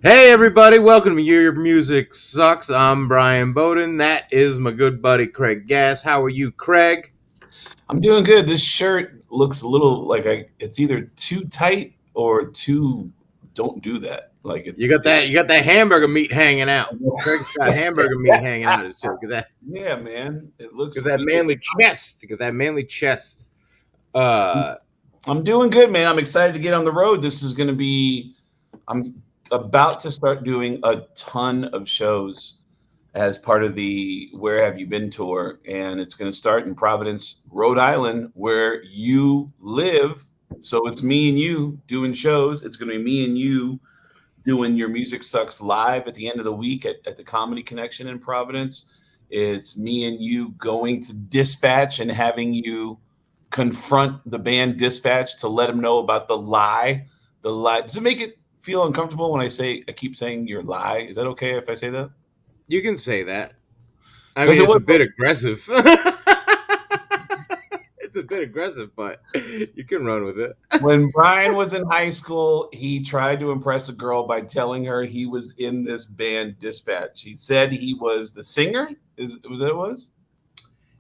Hey everybody, welcome to Your Music Sucks. I'm Brian Beaudoin. That is my good buddy Craig Gass. How are you, Craig? I'm doing good. This shirt looks a little like it's either too tight or too don't do that. Like You it's got that you got that hamburger meat hanging out. Craig's got hamburger meat hanging out of his chest. yeah, man. It looks Cause that good. manly chest. Cause that manly chest. Uh I'm doing good, man. I'm excited to get on the road. This is going to be I'm about to start doing a ton of shows as part of the Where Have You Been tour, and it's going to start in Providence, Rhode Island, where you live. So it's me and you doing shows. It's going to be me and you doing Your Music Sucks live at the end of the week at the Comedy Connection in Providence. It's me and you going to Dispatch and having you confront the band Dispatch to let them know about the lie. The lie. Does it make it feel uncomfortable when I keep saying your lie? Is that okay if I say that? you can say that. I Because mean it it's a was bit aggressive. It's a bit aggressive, but you can run with it. when Brian was in high school, he tried to impress a girl by telling her he was in this band Dispatch. He said he was the singer. Was that it was?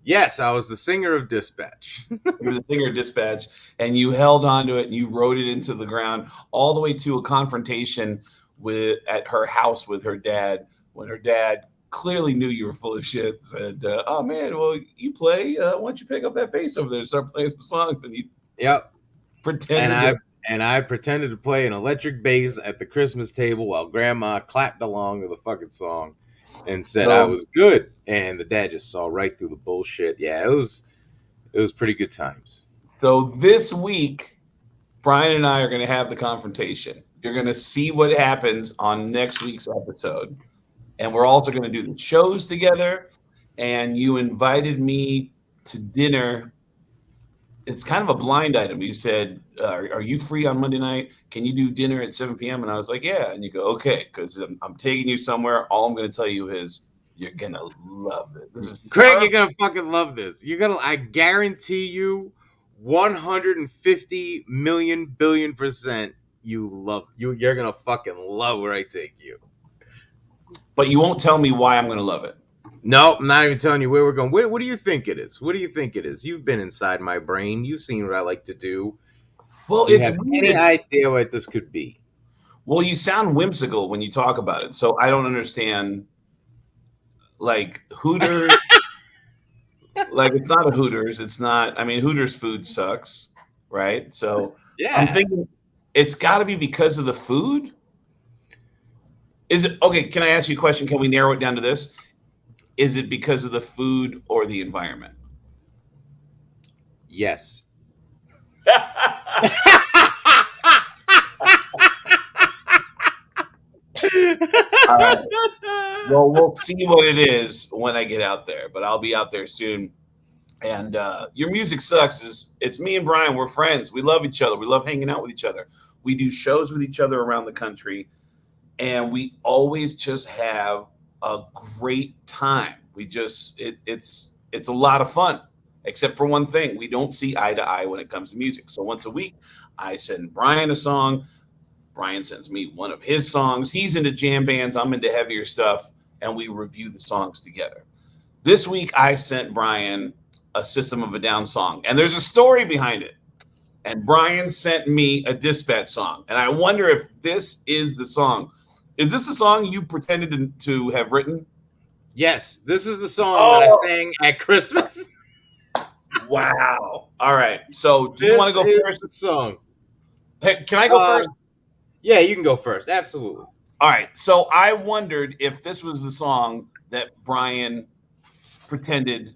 Yes, I was the singer of Dispatch. You were the singer of Dispatch, and you held on to it and you wrote it into the ground all the way to a confrontation with at her house with her dad when her dad clearly knew you were full of shit. Said, "Oh man, well you play. Why don't you pick up that bass over there and start playing some songs?" And you Yep. and pretended I to. and I pretended to play an electric bass at the Christmas table while Grandma clapped along to the fucking song and said I So was good. And the dad just saw right through the bullshit. Yeah, it was pretty good times. so this week, Brian and I are going to have the confrontation. You're going to see what happens on next week's episode. And we're also going to do the shows together. And you invited me to dinner. It's kind of a blind item. You said, "Are you free on Monday night? Can you do dinner at 7 p.m.?" And I was like, "Yeah." And you go, "Okay," because I'm taking you somewhere. All I'm going to tell you is you're going to love it. This is Craig, you're perfect. gonna fucking love this. You're gonna I guarantee you 150 million billion percent you're gonna fucking love where I take you. But you won't tell me why I'm going to love it. Nope, I'm not even telling you where we're going. What do you think it is? What do you think it is? You've been inside my brain. You've seen what I like to do. Well, Do you it's have any weird. idea what this could be? Well, you sound whimsical when you talk about it. So I don't understand. Like Hooters, like it's not a Hooters. It's not. I mean, Hooters food sucks, right? So I'm Yeah. thinking it's got to be because of the food. Is it okay? Can I ask you a question? Can we narrow it down to this? Is it because of the food or the environment? Yes. All right. Well, we'll see what it is when I get out there, but I'll be out there soon. And Your Music Sucks is it's me and Brian. We're friends. We love each other. We love hanging out with each other. We do shows with each other around the country, and we always just have a great time. It's a lot of fun, except for one thing: we don't see eye to eye when it comes to music. So once a week, I send Brian a song. Brian sends me one of his songs. He's into jam bands. I'm into heavier stuff, and we review the songs together. This week, I sent Brian a System of a Down song, and there's a story behind it. And Brian sent me a Dispatch song, and I wonder if this is the song. Is this the song you pretended to have written? Yes, this is the song that I Oh, sang at Christmas. wow. All right. So, do you want This to go is first? the song. Hey, can I go Uh, first? yeah, you can go first. Absolutely. All right. So, I wondered if this was the song that Brian pretended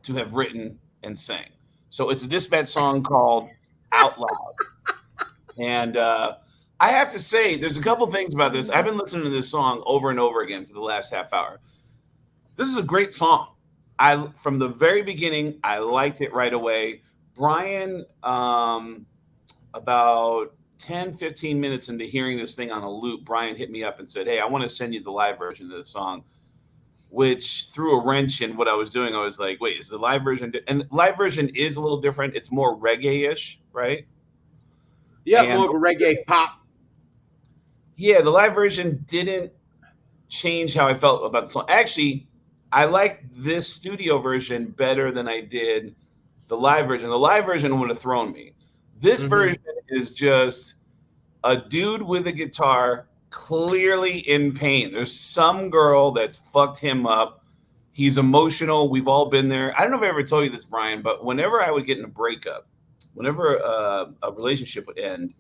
to have written and sang. So, it's a Dispatch song called Out Loud. And I have to say, there's a couple things about this. I've been listening to this song over and over again for the last half hour. This is a great song. I from the very beginning, I liked it right away. Brian, about 10, 15 minutes into hearing this thing on a loop, Brian hit me up and said, "Hey, I want to send you the live version of this song," which threw a wrench in what I was doing. I was like, wait, is the live version? And live version is a little different. It's more reggae ish, right? Yep, And more of a reggae pop. Yeah, the live version didn't change how I felt about the song. Actually, I like this studio version better than I did the live version. The live version would have thrown me. This Hmm. version is just a dude with a guitar clearly in pain. There's some girl that's fucked him up. He's emotional. We've all been there. I don't know if I ever told you this, Brian, but whenever I would get in a breakup, whenever a relationship would end,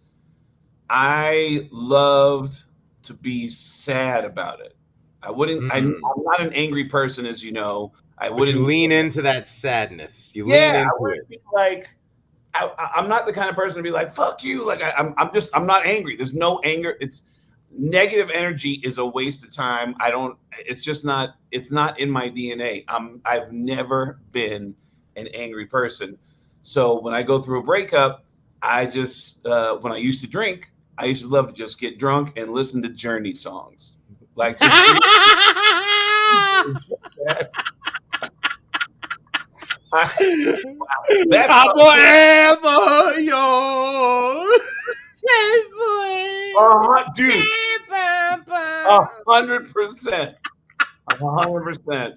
I loved to be sad about it. I wouldn't. I'm Mm. not an angry person, as you know. I But you wouldn't. lean into that sadness. You Yeah, lean I into wouldn't it. be like. I'm not the kind of person to be like "fuck you." Like I'm just. I'm not angry. There's no anger. It's negative energy is a waste of time. I don't. It's just not. It's not in my DNA. I've never been an angry person. So when I go through a breakup, I just when I used to drink, I used to love to just get drunk and listen to Journey songs, like just I, that's I'm forever yours. dude, 100%, 100%.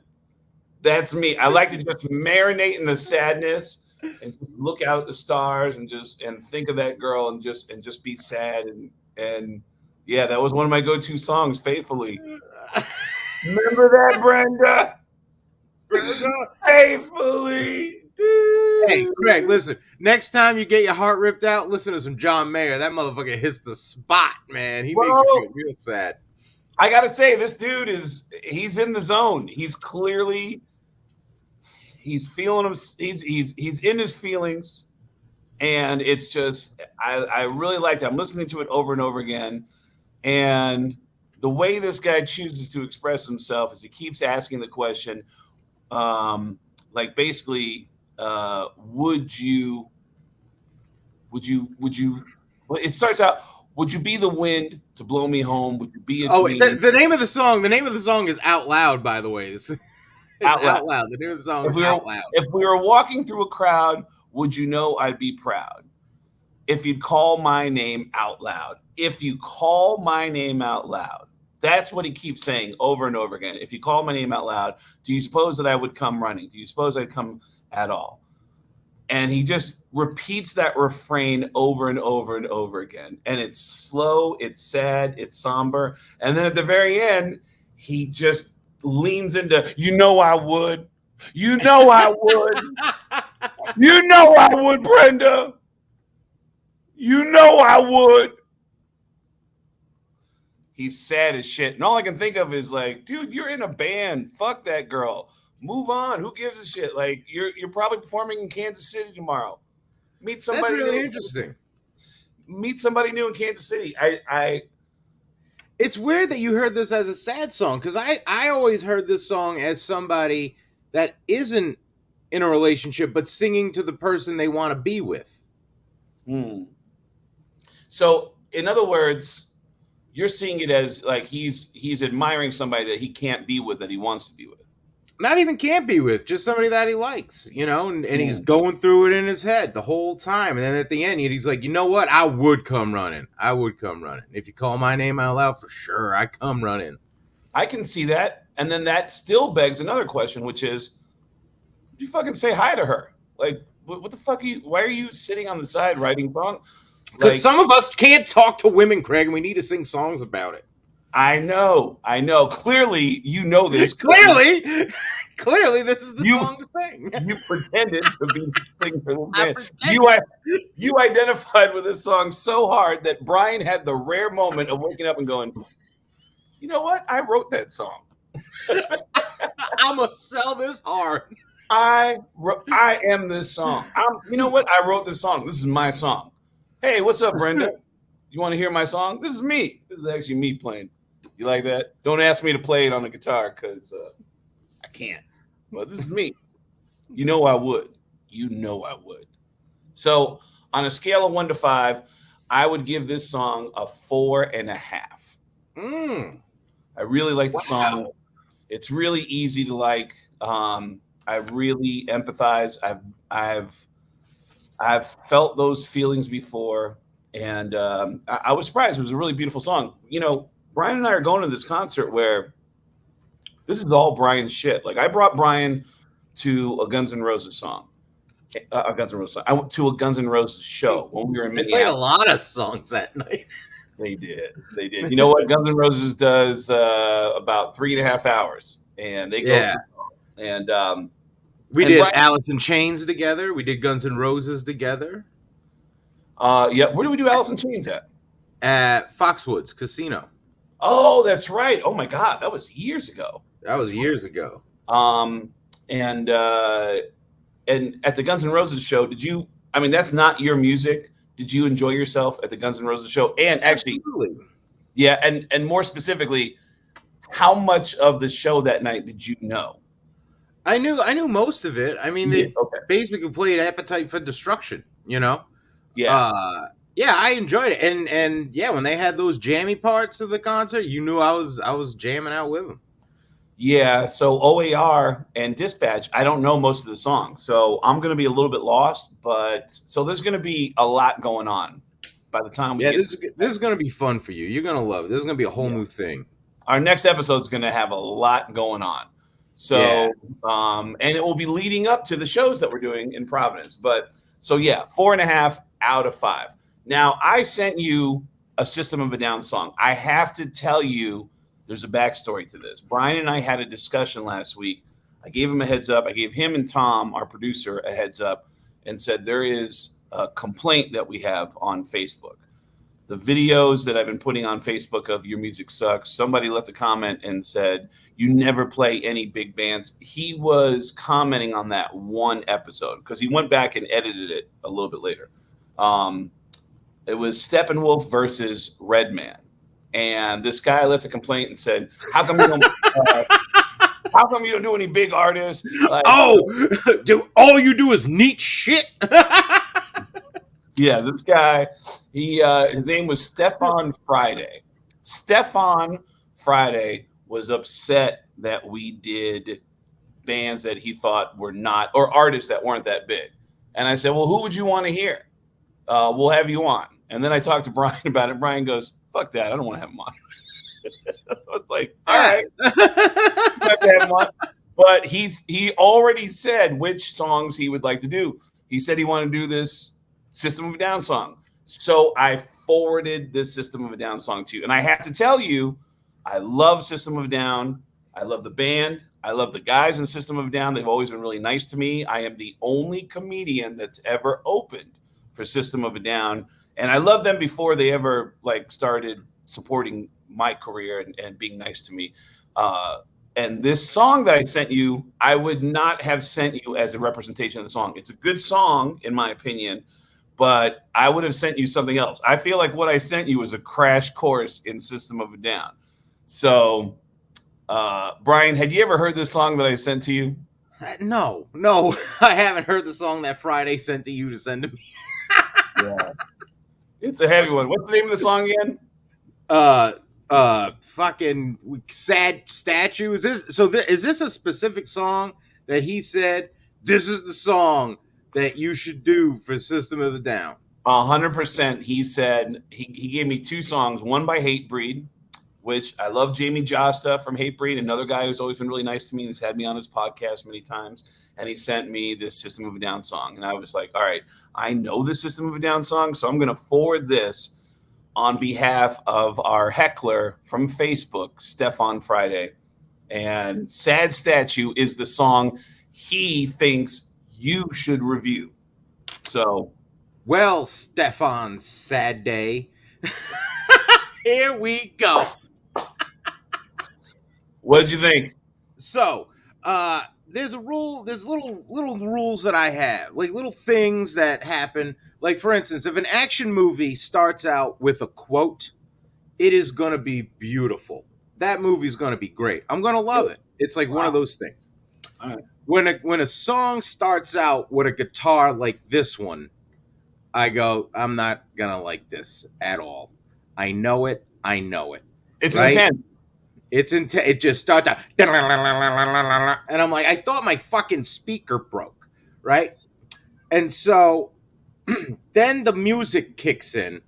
That's me. I like to just marinate in the sadness and just look out at the stars and just and think of that girl and just be sad and yeah, that was one of my go-to songs, Faithfully. Remember that, Brenda? Faithfully. Hey, Dude. Craig, listen. Next time you get your heart ripped out, listen to some John Mayer. That motherfucker hits the spot, man. He makes you Well, feel real sad. I gotta say, this dude he's in the zone. He's clearly he's feeling him. He's in his feelings, and it's just I really liked it. I'm listening to it over and over again, and the way this guy chooses to express himself is he keeps asking the question, like basically, would you? Well, it starts out. Would you be the wind to blow me home? Would you be a Oh, dream the name of the song. The name of the song is "Out Loud." By the way, it's out loud? "Out Loud." The name of the song If is we were "Out Loud." if we were walking through a crowd, would you know I'd be proud? If you'd call my name out loud. If you call my name out loud. That's what he keeps saying over and over again. If you call my name out loud, do you suppose that I would come running? Do you suppose I'd come at all? And he just repeats that refrain over and over and over again. And it's slow, it's sad, it's somber. And then at the very end, he just leans into, you know, I would. You know, I would. You know, I would, Brenda. You know, I would. He's sad as shit. And all I can think of is like, dude, you're in a band. Fuck that girl. Move on. Who gives a shit? Like you're probably performing in Kansas City tomorrow. Meet That's somebody really new. interesting. Meet somebody new in Kansas City. I It's weird that you heard this as a sad song because I always heard this song as somebody that isn't in a relationship but singing to the person they want to be with. hmm. So in other words, you're seeing it as like he's admiring somebody that he can't be with that he wants to be with. Not even can't be with, just somebody that he likes, and he's Hmm. going through it in his head the whole time. And then at the end, he's like, you know what? I would come running. I would come running. If you call my name out loud, for sure, I come running. I can see that. And then that still begs another question, which is, you fucking say hi to her. Like, what the fuck are you? Why are you sitting on the side writing song? Because Like, some of us can't talk to women, Craig, and we need to sing songs about it. I know. Clearly, you know this because Clearly, this is the you song to sing. you pretended to be the singer for this I band. pretended. You identified with this song so hard that Brian had the rare moment of waking up and going, you know what? I wrote that song. I'm gonna sell this hard. I am this song. You know what? I wrote this song. This is my song. Hey, what's up, Brenda? You want to hear my song? This is me. This is actually me playing. You like that? Don't ask me to play it on the guitar because I can't. But this is me. You know I would. You know I would. So on a scale of 1 to 5, I would give this song a 4.5. Mm, I really like the song. wow. It's really easy to like. I really empathize. I've felt those feelings before. And I was surprised. It was a really beautiful song. Brian and I are going to this concert where this is all Brian's shit. Like I brought Brian to a Guns N' Roses song, a Guns N' Roses song. I went to a Guns N' Roses show when we were in They played a Minneapolis. lot of songs that night. They did. They did. You know what? Guns N' Roses does about 3.5 hours, and they go Yeah. for and We and did Brian. Alice in Chains together. We did Guns N' Roses together Yeah. Where do we do Alice in Chains at? at Foxwoods Casino. Oh, that's right. Oh my God, that was years ago. That That's was right. years ago. Um, and at the Guns N' Roses show, did you? I mean, that's not your music. Did you enjoy yourself at the Guns N' Roses show? And actually, Absolutely. yeah, and more specifically, how much of the show that night did you know? I knew most of it. I mean, Yeah. they Okay. basically played Appetite for Destruction, you know? Yeah. Uh yeah, I enjoyed it. And yeah, when they had those jammy parts of the concert, you knew I was jamming out with them. Yeah. So OAR and Dispatch, I don't know most of the songs, so I'm going to be a little bit lost. But so there's going to be a lot going on by the time we Yeah, get this to. is going to be fun for you. You're going to love it. This is going to be a whole Yeah. new thing. Our next episode is going to have a lot going on. Yeah. So, and it will be leading up to the shows that we're doing in Providence. But so, yeah, 4.5 out of 5. Now, I sent you a System of a Down song. I have to tell you, there's a backstory to this. Brian and I had a discussion last week. I gave him a heads up. I gave him and Tom, our producer, a heads up and said there is a complaint that we have on Facebook. The videos that I've been putting on Facebook of Your Music Sucks, somebody left a comment and said, you never play any big bands. He was commenting on that one episode because he went back and edited it a little bit later. It was Steppenwolf versus Redman. And this guy left a complaint and said, how come you don't do any big artists? Like, Oh, all you do is neat shit. yeah, this guy, his name was Stefan Friday. Stefan Friday was upset that we did bands that he thought were not, or artists that weren't that big. And I said, well, who would you want to hear? We'll have you on. And then I talked to Brian about it. Brian goes, fuck that. I don't want to have him on. I was like, all right, you have to have him on. But he already said which songs he would like to do. He said he wanted to do this System of a Down song. So I forwarded this System of a Down song to you. And I have to tell you, I love System of a Down. I love the band. I love the guys in System of a Down. They've always been really nice to me. I am the only comedian that's ever opened for System of a Down. And I love them before they ever started supporting my career and being nice to me. And this song that I sent you, I would not have sent you as a representation of the song. It's a good song, in my opinion, but I would have sent you something else. I feel like what I sent you was a crash course in System of a Down. So, Brian, had you ever heard this song that I sent to you? No, I haven't heard the song that Friday sent to you to send to me. Yeah. It's a heavy one. What's the name of the song again? Fucking sad statue. Is this a specific song that he said this is the song that you should do for System of a Down? 100%. He said he gave me 2 songs, one by Hatebreed, which I love Jamie Josta from Hatebreed, another guy who's always been really nice to me and has had me on his podcast many times. And he sent me this System of a Down song. And I was like, all right, I know the System of a Down song, so I'm going to forward this on behalf of our heckler from Facebook, Stefan Friday. And Sad Statue is the song he thinks you should review. So, well, Stefan's sad day. Here we go. what did you think? So, there's a rule. There's little rules that I have, like little things that happen. Like for instance, if an action movie starts out with a quote, it is gonna be beautiful. That movie's gonna be great. I'm gonna love it. It's like one of those things. All right. When a song starts out with a guitar like this one, I go, I'm not gonna like this at all. I know it. It's right? intense. It just starts out, and I'm like, I thought my fucking speaker broke, right? And so then the music kicks in,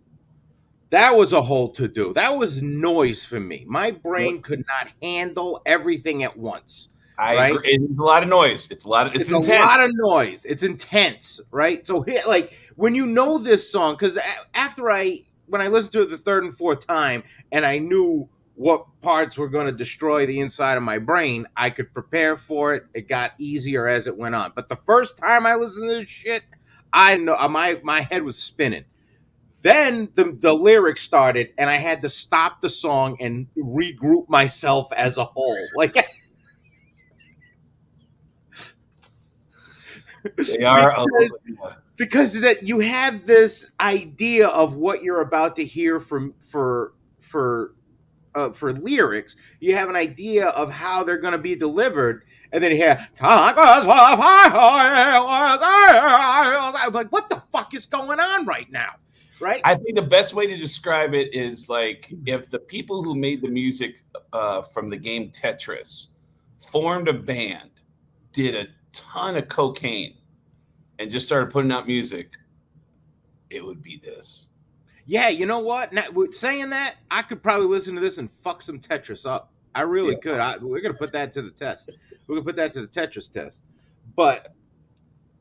That was a whole to do. That was noise for me. My Yep. brain could not handle everything at once, I right? agree. It's a lot of noise. It's It's a intense. lot of noise. It's intense, right? So here, like when you know this song, because after when I listened to it the third and fourth time, and I knew what parts were going to destroy the inside of my brain, I could prepare for it. It got easier as it went on. But the first time I listened to this shit, I know my head was spinning. Then the lyrics started, and I had to stop the song and regroup myself as a whole. Like They are a little because bit more. that you have this idea of what you're about to hear from for lyrics. You have an idea of how they're going to be delivered, and then you hear I'm like, what the fuck is going on right now, right? I think the best way to describe it is like if the people who made the music from the game Tetris formed a band, did a ton of cocaine, and just started putting out music, it would be this. Yeah, you know what? Now, with saying that, I could probably listen to this and fuck some Tetris up. I Yeah. really could. We're gonna put that to the test. We're gonna put that to the Tetris test. But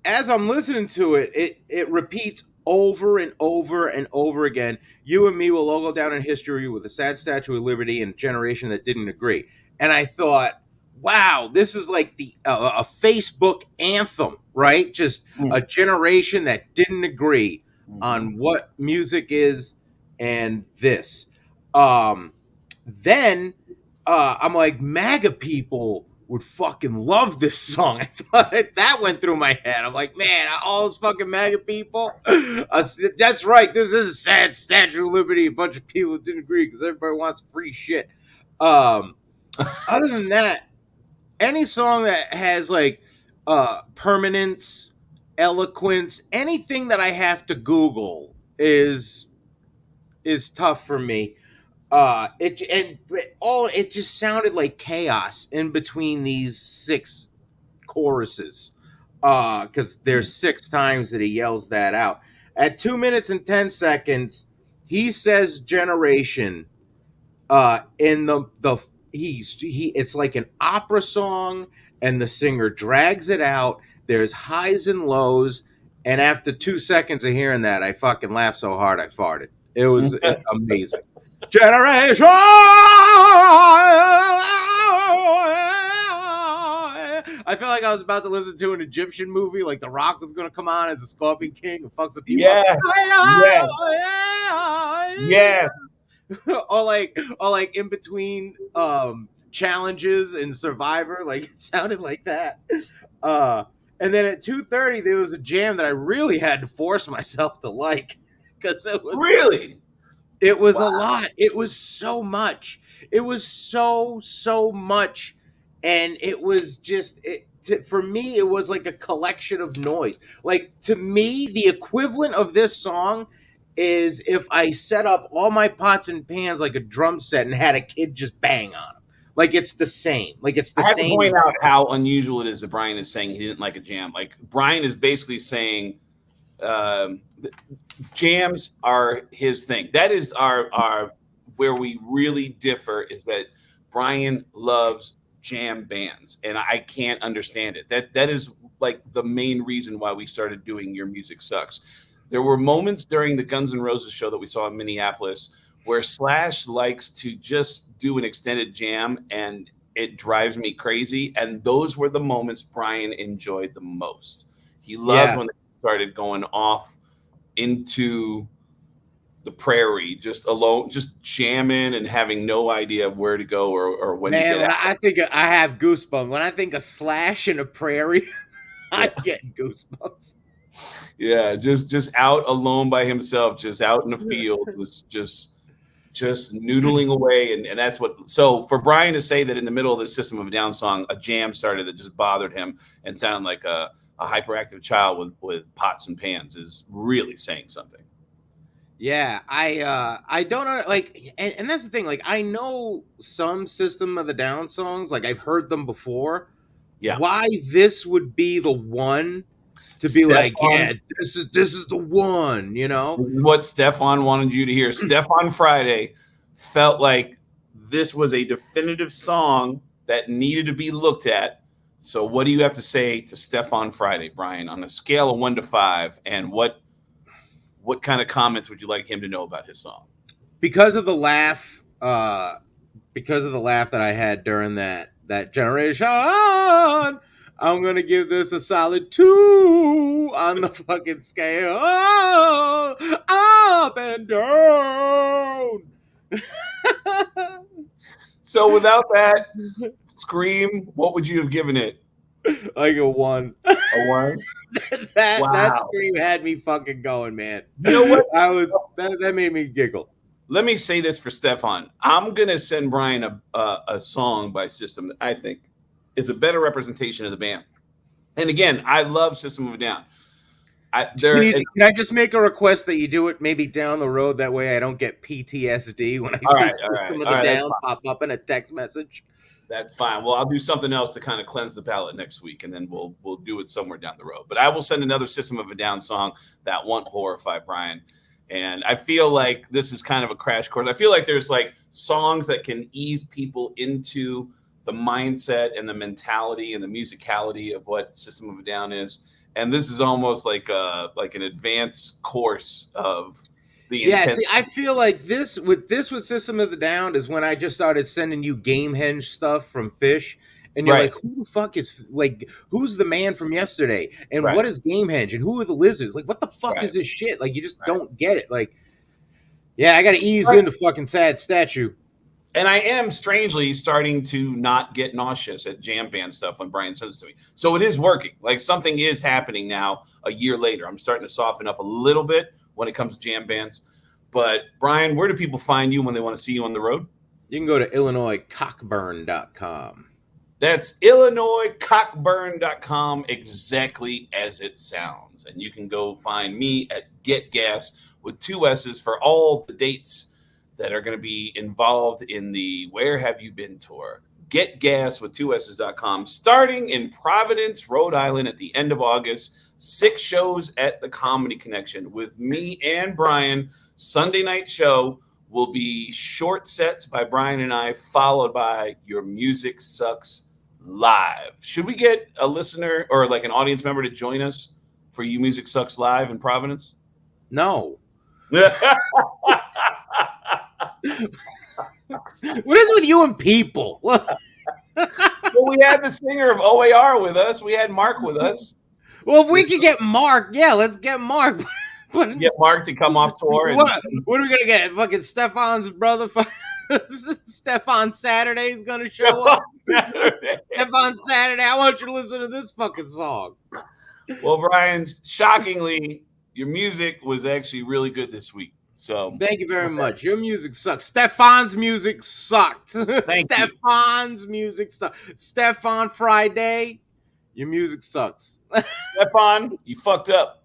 as I'm listening to it, it repeats over and over and over again. You and me will all go down in history with a sad Statue of Liberty and a generation that didn't agree. And I thought, wow, this is like the a Facebook anthem, right? Just a generation that didn't agree Mm-hmm. on what music is and this. Um, then I'm like, MAGA people would fucking love this song. I thought that went through my head. I'm like, man, all those fucking MAGA people. That's right. This is a sad Statue of Liberty. A bunch of people didn't agree because everybody wants free shit. Um, Other than that, any song that has like permanence, eloquence, anything that I have to Google is tough for me. It just sounded like chaos in between these six choruses. Because there's six times that he yells that out. At 2 minutes and 10 seconds, he says generation in the he it's like an opera song, and the singer drags it out. There's highs and lows, and after 2 seconds of hearing that, I fucking laughed so hard I farted. It was amazing. Generation. I felt like I was about to listen to an Egyptian movie, like The Rock was going to come on as a Scorpion King and fuck some people up. Yeah. Yeah. Yeah. Or like in between challenges and Survivor, like it sounded like that. Uh and then at 2:30 there was a jam that I really had to force myself to like because Really? it was a Wow. lot. It was so much. It was so much, and it was just for me. It was like a collection of noise. Like to me, the equivalent of this song is if I set up all my pots and pans like a drum set and had a kid just bang on them. Like it's the same. Like it's the I have to same. point out how unusual it is that Brian is saying he didn't like a jam. Like Brian is basically saying um, jams are his thing. That is our where we really differ is that Brian loves jam bands, and I can't understand it. That is like the main reason why we started doing Your Music Sucks. There were moments during the Guns N' Roses show that we saw in Minneapolis where Slash likes to just do an extended jam, and it drives me crazy. And those were the moments Brian enjoyed the most. He loved Yeah, when they started going off into the prairie, just alone, just jamming and having no idea of where to go or when to man. get When out. I think I have goosebumps. When I think of Slash in a prairie, I Yeah. get goosebumps. Yeah. Just out alone by himself, just out in the field, was just noodling away. And that's what, so for Brian to say that in the middle of the System of a Down song, a jam started that just bothered him and sounded like a hyperactive child with pots and pans is really saying something. Yeah, I don't know, like, and that's the thing. Like, I know some System of the Down songs, like I've heard them before. Yeah. Why this would be the one to be like, Stefan, yeah, this is the one, you know? this is what Stefan wanted you to hear. Stefan Friday felt like this was a definitive song that needed to be looked at. So, what do you have to say to Stefan Friday, Brian, on a scale of 1 to 5? And what kind of comments would you like him to know about his song? Because of the laugh, because of the laugh that I had during that generation, I'm gonna give this a solid 2 on the fucking scale. Oh, up and down. So, without that scream, what would you have given it? Like a 1. A 1? That Wow. scream had me fucking going, man. You know what? That made me giggle. Let me say this for Stefan. I'm gonna send Brian a song by System that I think is a better representation of the band. And again, I love System of a Down. Can I just make a request that you do it maybe down the road? That way I don't get PTSD when I All see right, all right, System of all the right. Down pop up in a text message. That's fine. Well, I'll do something else to kind of cleanse the palate next week, and then we'll do it somewhere down the road. But I will send another System of a Down song that won't horrify Brian. And I feel like this is kind of a crash course. I feel like there's like songs that can ease people into the mindset and the mentality and the musicality of what System of a Down is. And this is almost like an advanced course of the Yeah, intense. see, I feel like this with System of the Down is when I just started sending you Gamehenge stuff from Fish, and you're Right, like, who the fuck is like who's the man from yesterday, and right, what is Gamehenge, and who are the lizards? Like, what the fuck right, is this shit? Like, you just right. don't get it. Like, yeah, I got to ease Right. into fucking Sad Statue. And I am strangely starting to not get nauseous at jam band stuff when Brian says it to me. So it is working. Like something is happening now a year later. I'm starting to soften up a little bit when it comes to jam bands. But Brian, where do people find you when they want to see you on the road? You can go to IllinoisCockburn.com. That's IllinoisCockburn.com, exactly as it sounds. And you can go find me at Get Gas with 2 S's for all the dates that are going to be involved in the Where Have You Been tour. Get Gas with 2S's.com, starting in Providence, Rhode Island at the end of August. 6 shows at the Comedy Connection with me and Brian. Sunday night show will be short sets by Brian and I, followed by Your Music Sucks Live. Should we get a listener or like an audience member to join us for You Music Sucks Live in Providence? No. What is it with you and people? Well, we had the singer of OAR with us. We had Mark with us. Well, if we could get Mark, yeah, let's get Mark. But Get Mark to come off tour. And what are we gonna get? Fucking Stefan's brother. Stefan Saturday's gonna show up. Stefan Saturday, I want you to listen to this fucking song. Well, Brian, shockingly, your music was actually really good this week. So Thank you very much. Your music sucks. Stefan's music sucked. Thank you. Stefan's music sucks. Stefan Friday, your music sucks. Stefan, you fucked up.